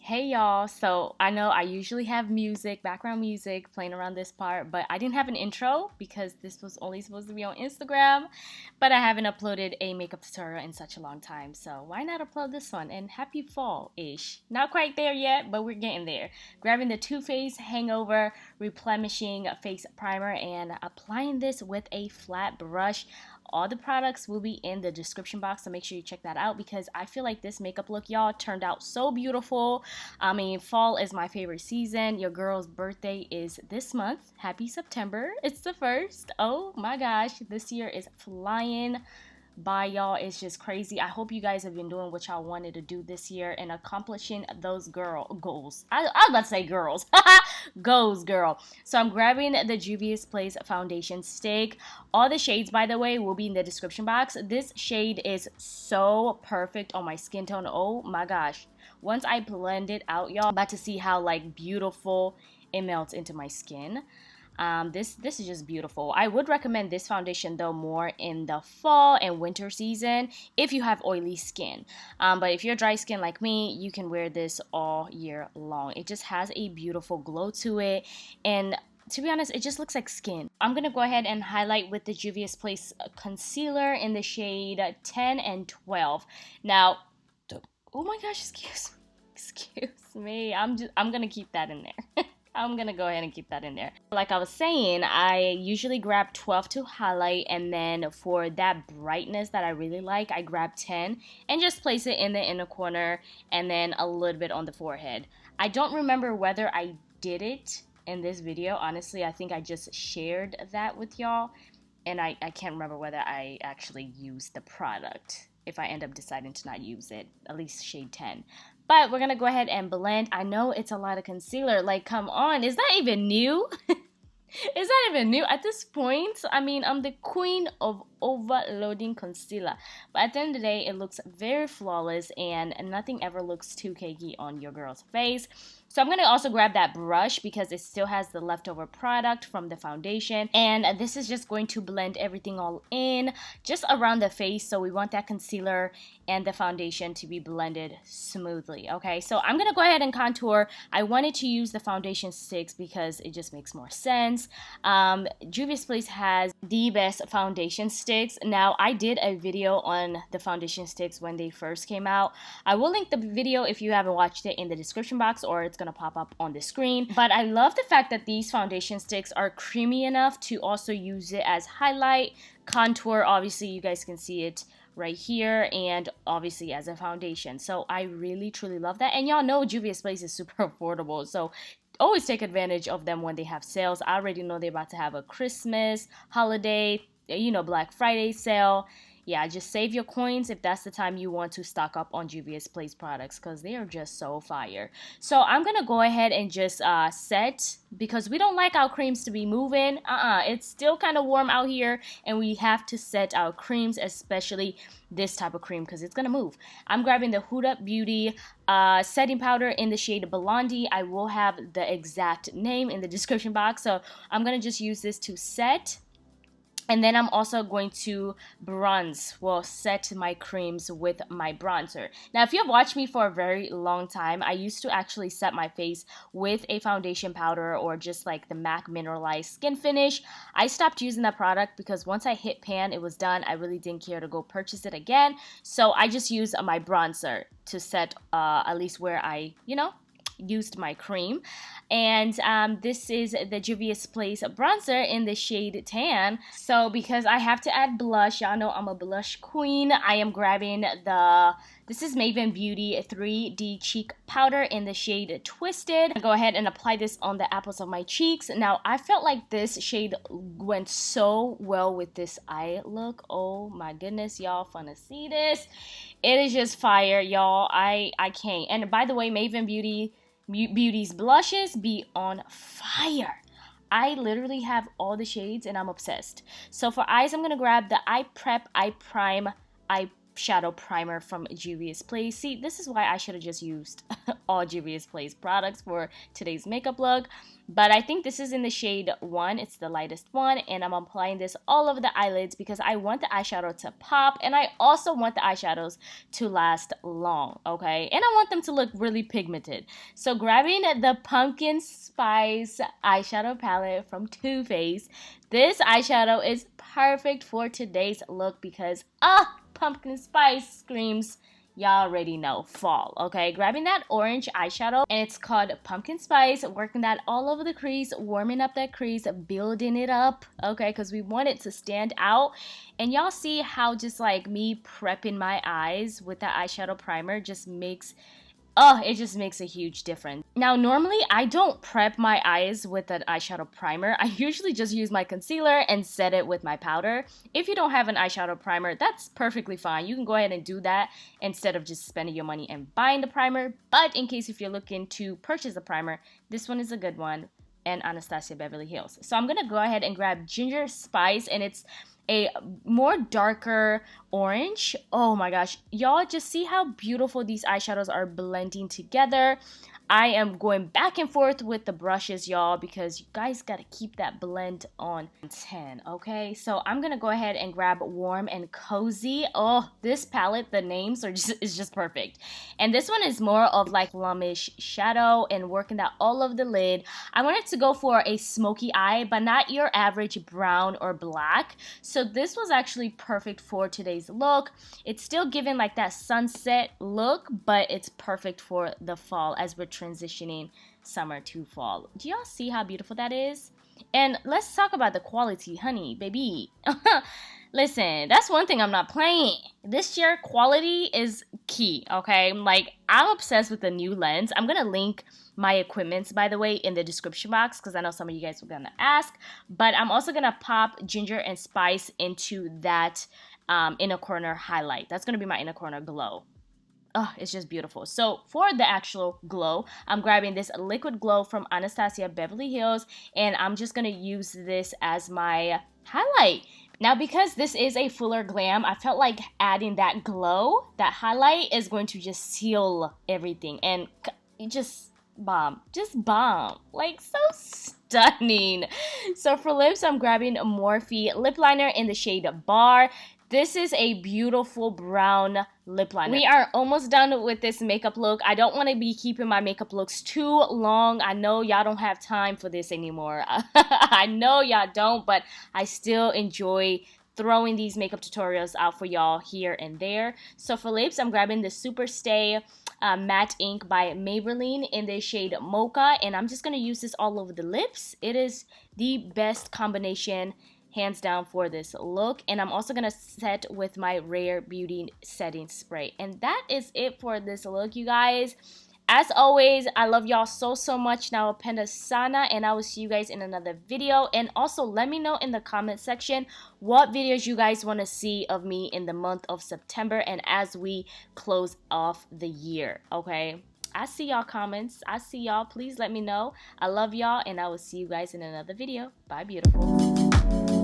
Hey y'all, so I know I usually have music, background music playing around this part, but I didn't have an intro because this was only supposed to be on Instagram, but I haven't uploaded a makeup tutorial in such a long time, so why not upload this one? And happy fall-ish. Not quite there yet, but we're getting there. Grabbing the Too Faced Hangover Replenishing Face Primer and applying this with a flat brush. All the products will be in the description box, so make sure you check that out because I feel like this makeup look, y'all, turned out so beautiful. I mean, fall is my favorite season. Your girl's birthday is this month. Happy September. It's the 1st. Oh my gosh, this year is flying by, y'all. It's just crazy. I hope you guys have been doing what y'all wanted to do this year and accomplishing those goals. I was about to say girls. Goals, girl. So I'm grabbing the Juvia's Place foundation stick. All the shades, by the way, will be in the description box. This shade is so perfect on my skin tone. Oh my gosh. Once I blend it out, y'all, I'm about to see how like beautiful it melts into my skin. This is just beautiful. I would recommend this foundation though more in the fall and winter season if you have oily skin. But if you're dry skin like me, you can wear this all year long. It just has a beautiful glow to it, and to be honest, it just looks like skin. I'm gonna go ahead and highlight with the Juvia's Place concealer in the shade 10 and 12. Now, oh my gosh, excuse me. I'm gonna keep that in there. I'm gonna go ahead and keep that in there. Like I was saying, I usually grab 12 to highlight, and then for that brightness that I really like, I grab 10 and just place it in the inner corner and then a little bit on the forehead. I don't remember whether I did it in this video. Honestly, I think I just shared that with y'all, and I can't remember whether I actually used the product if I end up deciding to not use it, at least shade 10. But we're gonna go ahead and blend. I know it's a lot of concealer, like come on, is that even new? Is that even new at this point? I mean, I'm the queen of overloading concealer, but at the end of the day, it looks very flawless and nothing ever looks too cakey on your girl's face. So I'm going to also grab that brush because it still has the leftover product from the foundation, and this is just going to blend everything all in just around the face. So we want that concealer and the foundation to be blended smoothly. Okay, so I'm going to go ahead and contour. I wanted to use the foundation sticks because it just makes more sense. Juvia's Place has the best foundation sticks. Now, I did a video on the foundation sticks when they first came out. I will link the video if you haven't watched it in the description box, or it's going to pop up on the screen. But I love the fact that these foundation sticks are creamy enough to also use it as highlight, contour. Obviously, you guys can see it right here, and obviously as a foundation. So I really truly love that. And y'all know Juvia's Place is super affordable, so always take advantage of them when they have sales. I already know they're about to have a Christmas holiday, you know, Black Friday sale. Yeah, just save your coins if that's the time you want to stock up on Juvia's Place products, because they are just so fire. So I'm going to go ahead and just set, because we don't like our creams to be moving. It's still kind of warm out here, and we have to set our creams, especially this type of cream, because it's going to move. I'm grabbing the HUDA Beauty setting powder in the shade Blondie. I will have the exact name in the description box, so I'm going to just use this to set. And then I'm also going to set my creams with my bronzer. Now, if you've watched me for a very long time, I used to actually set my face with a foundation powder or just like the MAC Mineralized Skin Finish. I stopped using that product because once I hit pan, it was done. I really didn't care to go purchase it again. So I just use my bronzer to set at least where I, used my cream. And this is the Juvia's Place bronzer in the shade tan. So because I have to add blush, y'all know I'm a blush queen, I am grabbing this is Maven Beauty 3D cheek powder in the shade Twisted. I'll go ahead and apply this on the apples of my cheeks. Now, I felt like this shade went so well with this eye look. Oh my goodness, y'all finna see this. It is just fire, y'all. I can't. And by the way, Maven Beauty's blushes be on fire. I literally have all the shades and I'm obsessed. So for eyes, I'm going to grab the Eye Prep, Eye Prime, Eye shadow primer from Juvia's Place. See, this is why I should have just used all Juvia's Place products for today's makeup look. But I think this is in the shade 1. It's the lightest one. And I'm applying this all over the eyelids because I want the eyeshadow to pop. And I also want the eyeshadows to last long, okay? And I want them to look really pigmented. So grabbing the Pumpkin Spice eyeshadow palette from Too Faced. This eyeshadow is perfect for today's look because, pumpkin spice screams, y'all already know, fall, okay? Grabbing that orange eyeshadow, and it's called Pumpkin Spice, working that all over the crease, warming up that crease, building it up, okay? Because we want it to stand out. And y'all see how just like me prepping my eyes with that eyeshadow primer just makes it just makes a huge difference. Now, normally I don't prep my eyes with an eyeshadow primer. I usually just use my concealer and set it with my powder. If you don't have an eyeshadow primer, that's perfectly fine. You can go ahead and do that instead of just spending your money and buying the primer. But in case if you're looking to purchase a primer, this one is a good one, and Anastasia Beverly Hills. So I'm gonna go ahead and grab Ginger Spice, and it's a more darker orange. Oh my gosh, y'all just see how beautiful these eyeshadows are blending together. I am going back and forth with the brushes, y'all, because you guys gotta keep that blend on 10, okay? So I'm gonna go ahead and grab Warm and Cozy. Oh, this palette, the names is just perfect. And this one is more of like plumish shadow and working that all over the lid. I wanted to go for a smoky eye, but not your average brown or black. So this was actually perfect for today's look. It's still giving like that sunset look, but it's perfect for the fall as we're transitioning summer to fall. Do y'all see how beautiful that is? And let's talk about the quality, honey, baby. Listen, that's one thing I'm not playing. This year, quality is key, okay? Like, I'm obsessed with the new lens. I'm gonna link my equipments, by the way, in the description box because I know some of you guys were gonna ask. But I'm also gonna pop Ginger and Spice into that inner corner highlight. That's gonna be my inner corner glow. Oh, it's just beautiful. So for the actual glow, I'm grabbing this liquid glow from Anastasia Beverly Hills, and I'm just gonna use this as my highlight. Now, because this is a fuller glam, I felt like adding that glow, that highlight, is going to just seal everything, and just bomb, like so stunning. So for lips, I'm grabbing a Morphe lip liner in the shade Bar. This is a beautiful brown lip liner. We are almost done with this makeup look. I don't want to be keeping my makeup looks too long. I know y'all don't have time for this anymore. I know y'all don't, but I still enjoy throwing these makeup tutorials out for y'all here and there. So for lips, I'm grabbing the SuperStay matte ink by Maybelline in the shade Mocha, and I'm just going to use this all over the lips. It is the best combination hands down for this look. And I'm also gonna set with my Rare Beauty setting spray. And that is it for this look, you guys. As always, I love y'all so much. Now, Penda Sana, and I will see you guys in another video. And also, let me know in the comment section what videos you guys want to see of me in the month of September and as we close off the year, okay? I see y'all comments. I see y'all. Please let me know. I love y'all, and I will see you guys in another video. Bye, beautiful.